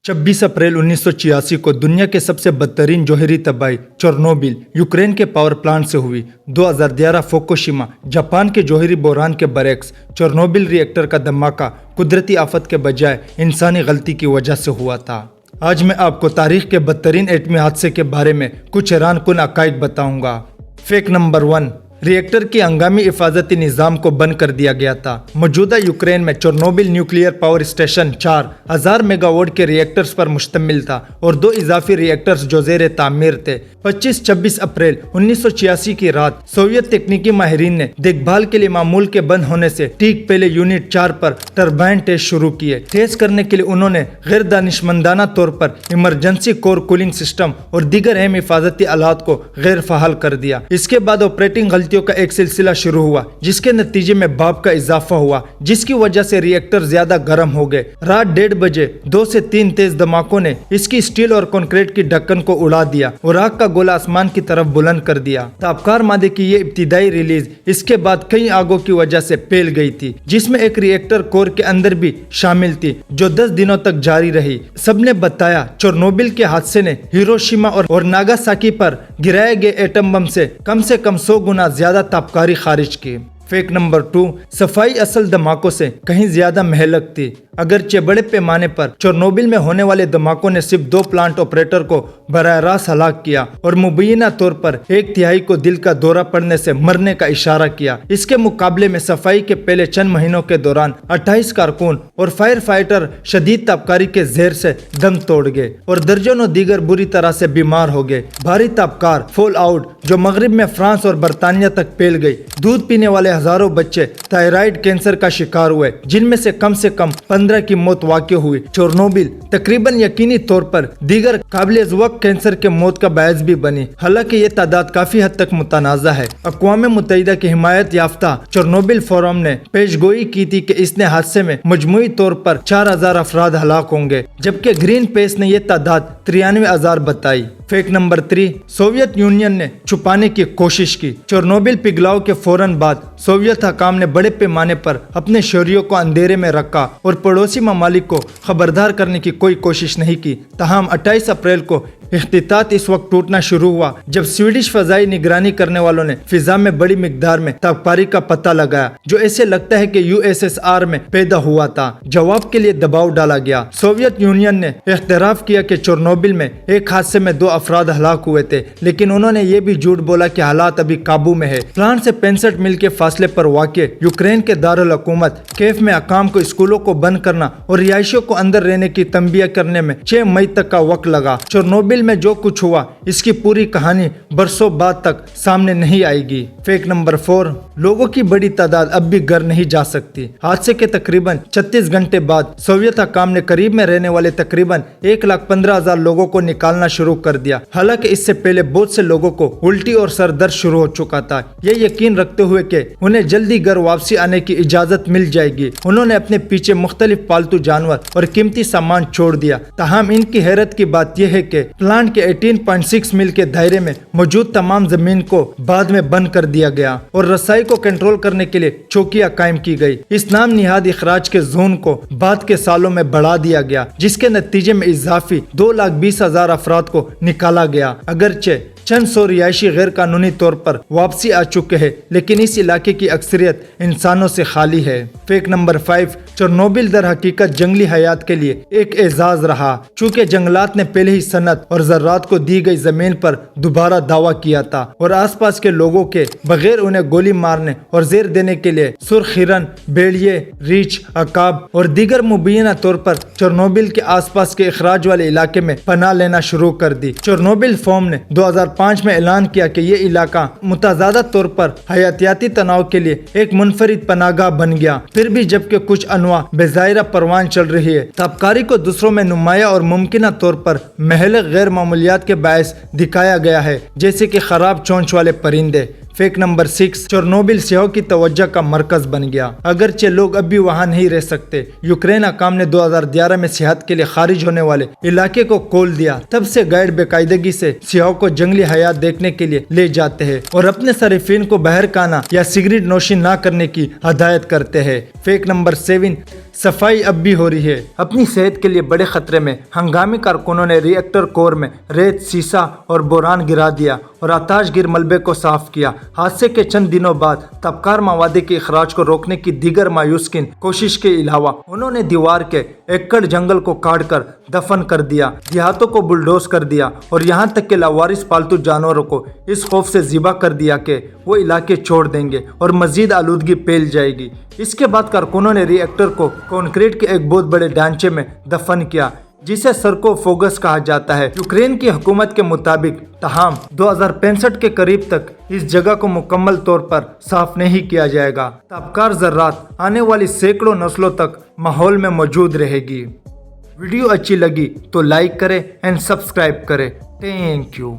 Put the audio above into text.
26 अप्रैल 1986 को दुनिया के सबसे बदतरीन जौहरी तबाही चेरनोबिल यूक्रेन के पावर प्लांट से हुई। 2011 फुकुशिमा जापान के जौहरी बहरान के बरक्स चेरनोबिल रिएक्टर का धमाका कुदरती आफत के बजाय इंसानी गलती की वजह से हुआ था। आज मैं आपको तारीख के बदतरीन एटमी हादसे के बारे में कुछ हैरान कुन हक़ाइक़ बताऊंगा। फैक्ट नंबर 1, रिएक्टर की हंगामी हिफाजती निज़ाम को बंद कर दिया गया था। मौजूदा यूक्रेन में Chernobyl nuclear power station 4000 megawatt के रिएक्टर्स पर मुश्तमिल था और 2 इजाफी रिएक्टर्स जो ज़ेर तामीर थे। 25-26 अप्रैल 1986 की रात सोवियत तकनीकी माहिरीन ने देखभाल के लिए मामूल के बंद होने से ठीक पहले यूनिट 4 पर टरबाइन टेस्ट शुरू किए। टेस्ट करने के लिए उन्होंने गैर दानिशमंदाना तौर पर इमरजेंसी कोर कूलिंग सिस्टम और दीगर अहम हिफाजती आलात को गैर फहाल कर दिया। इसके बाद ऑपरेटिंग गलतियों का एक सिलसिला शुरू हुआ, जिसके नतीजे में भाप का इजाफा हुआ, जिसकी वजह से रिएक्टर ज्यादा गर्म हो गए। रात 1:30 बजे 2 से 3 तेज धमाकों ने इसकी स्टील और कंक्रीट की ढक्कन को उड़ा दिया और आग का गोला आसमान की तरफ बुलंद कर दिया। तापकार मादे की ये इब्तिदाई रिलीज इसके बाद कई आगों की वजह से फैल गई थी, जिसमें एक रिएक्टर कोर के अंदर भी शामिल थी, जो 10 दिनों तक जारी रही। सबने बताया चेरनोबिल के हादसे ने हिरोशिमा और नागासाकी पर गिराए गए एटम बम से कम 100 गुना ज्यादा तापकारी खारिज की। फैक्ट नंबर 2, सफाई असल धमाकों से कहीं ज्यादा महलक थी। अगरचे बड़े पैमाने पर चेरनोबिल में होने वाले धमाकों ने सिर्फ 2 प्लांट ऑपरेटर को बराह रास्त हलाक किया और मुबैना तौर पर 1/3 को दिल का दौरा पड़ने से मरने का इशारा किया। इसके मुकाबले में सफाई के पहले चंद महीनों के दौरान 28 कारकुन और फायर फाइटर शदीद तापकारी के जहर से दम तोड़ गए और दर्जनों दीगर बुरी तरह से बीमार हो गए। भारी तापकार फॉल आउट जो मगरिब में फ्रांस और बरतानिया तक फैल गई। दूध पीने वाले हजारों बच्चे थायराइड कैंसर का शिकार हुए, जिनमें से कम 15 की मौत वाक़ हुई। चेरनोबिल तकरीबन यकीनी तौर पर दीगर काबिल-ए-ज़िक्र कैंसर के मौत का बायस भी बनी। हालांकि ये तादाद काफी हद तक मुतनाज़ा है। अक़वाम मुत्तहिदा की हिमायत याफ्ता चेरनोबिल फोरम ने पेशगोई की थी कि इस हादसे में मजमूई तौर पर 4000 अफराद हलाक होंगे, जबकि ग्रीन पेस ने यह तादाद 93,000 बताई। फैक्ट नंबर 3, सोवियत यूनियन ने छुपाने की कोशिश की। चेरनोबिल पिघलाव के फौरन बाद सोवियत हकाम ने बड़े पैमाने पर अपने शोरियों को अंधेरे में रखा और पड़ोसी ममालिक को खबरदार करने की कोई कोशिश नहीं की। ताहम 28 अप्रैल को इख्तितात इस वक्त टूटना शुरू हुआ जब स्वीडिश फजाई निगरानी करने वालों ने फिजा में बड़ी मिकदार में तापकारी का पता लगाया, जो ऐसे लगता है कि USSR में पैदा हुआ था। जवाब के लिए दबाव डाला गया। सोवियत यूनियन ने इख्तराफ किया कि चेरनोबिल में एक हादसे में 2 अफराद हलाक हुए थे, लेकिन उन्होंने ये भी झूठ बोला कि हालात अभी काबू में है। प्लांट से 65 मील के फासले पर वाक़े यूक्रेन के दारुल हुकूमत कैफ में हकाम को स्कूलों को बंद करना और रिहायशियों को अंदर रहने की तंबिया करने में 6 मई तक का वक्त लगा। चेरनोबिल में जो कुछ हुआ इसकी पूरी कहानी बरसों बाद तक सामने नहीं आएगी। फैक्ट नंबर 4, लोगों की बड़ी तादाद अब भी घर नहीं जा सकती। हादसे के तकरीबन 36 घंटे बाद सोवियत हकाम ने करीब में रहने वाले तकरीबन 1,15,000 लोगों को निकालना शुरू कर दिया। हालांकि इससे पहले बहुत से लोगों को उल्टी और सर दर्द शुरू हो चुका था। ये यकीन रखते हुए कि उन्हें जल्दी घर वापसी आने की इजाजत मिल जाएगी, उन्होंने अपने पीछे मुख्तलिफ पालतू जानवर और कीमती सामान छोड़ दिया। ताहम इनकी हैरत की बात यह है कि प्लांट के 18.6 मील के दायरे में मौजूद तमाम जमीन को बाद में बंद कर दिया गया और रसाई को कंट्रोल करने के लिए चौकियां कायम की गई। इस नाम निहाद इखराज के जोन को बाद के सालों में बढ़ा दिया गया, जिसके नतीजे में इजाफी 2,20,000 अफराद को निकाला गया। अगरचे चंद 100 रिहायशी गैर कानूनी तौर पर वापसी आ चुके हैं, लेकिन इस इलाके की अक्सरियत इंसानों से खाली है। फैक्ट नंबर 5, चेरनोबिल दर हकीकत जंगली हयात के लिए एक एजाज रहा। चूँकि जंगलात ने पहले ही सनत और ज़र्रात को दी गई जमीन पर दोबारा दावा किया था और आसपास के लोगों के बगैर उन्हें गोली मारने और जेर देने के लिए सुर्ख हिरन, भेड़िए, रीछ, अकाब और दीगर मुबैना तौर पर चेरनोबिल के आसपास के इखराज वाले इलाके में पनाह लेना शुरू कर दी। चेरनोबिल फोरम ने 2005 में ऐलान किया कि ये इलाका मुतज़ादा तौर पर हयातियाती तनाव के लिए एक मुनफरिद पनाहगाह बन गया। फिर भी जबकि कुछ अनवा बेज़ाहिरा परवान चल रही है, तापकारी को दूसरों में नुमाया और मुमकिन तौर पर महल गैर मामूलियात के बायस दिखाया गया है, जैसे कि खराब चोंच वाले परिंदे। फैक्ट नंबर 6, चेरनोबिल सियाहों की तवज्जो का मरकज बन गया। अगरचे लोग अब भी वहाँ नहीं रह सकते। यूक्रेन हकाम ने 2011 में सियाहत के लिए खारिज होने वाले इलाके को खोल दिया। तब से गाइड बेकायदगी से सियाहों को जंगली हयात देखने के लिए ले जाते हैं और अपने सरीफिन को बहर खाना या सिगरेट नोशी ना करने की हदायत करते हैं। फैक्ट नंबर 7, सफाई अब भी हो रही है। अपनी सेहत के लिए बड़े खतरे में हंगामी कारकुनों ने रिएक्टर कोर में रेत, शीशा और बोरान गिरा दिया और आताशगीर मलबे को साफ किया। हादसे के चंद दिनों बाद तबकार मावादी के अखराज को रोकने की दीगर मायूसकिन कोशिश के अलावा उन्होंने दीवार के एकड़ जंगल को काट कर दफन कर दिया, देहातों को बुलडोज कर दिया और यहाँ तक के लावारिस पालतू जानवरों को इस खौफ से ज़िबा कर दिया कि वो इलाके छोड़ देंगे और मजीद आलूदगी फैल जाएगी। इसके बाद कारकुनों ने रिएक्टर को कंक्रीट के एक बहुत बड़े ढांचे में दफन किया जिसे सरकोफोगस कहा जाता है। यूक्रेन की हुकूमत के मुताबिक तहाम 2065 के करीब तक इस जगह को मुकम्मल तौर पर साफ नहीं किया जाएगा। ताबकार ज़र्रात आने वाली सैकड़ों नस्लों तक माहौल में मौजूद रहेगी। वीडियो अच्छी लगी तो लाइक करें एंड सब्सक्राइब करें। Thank you.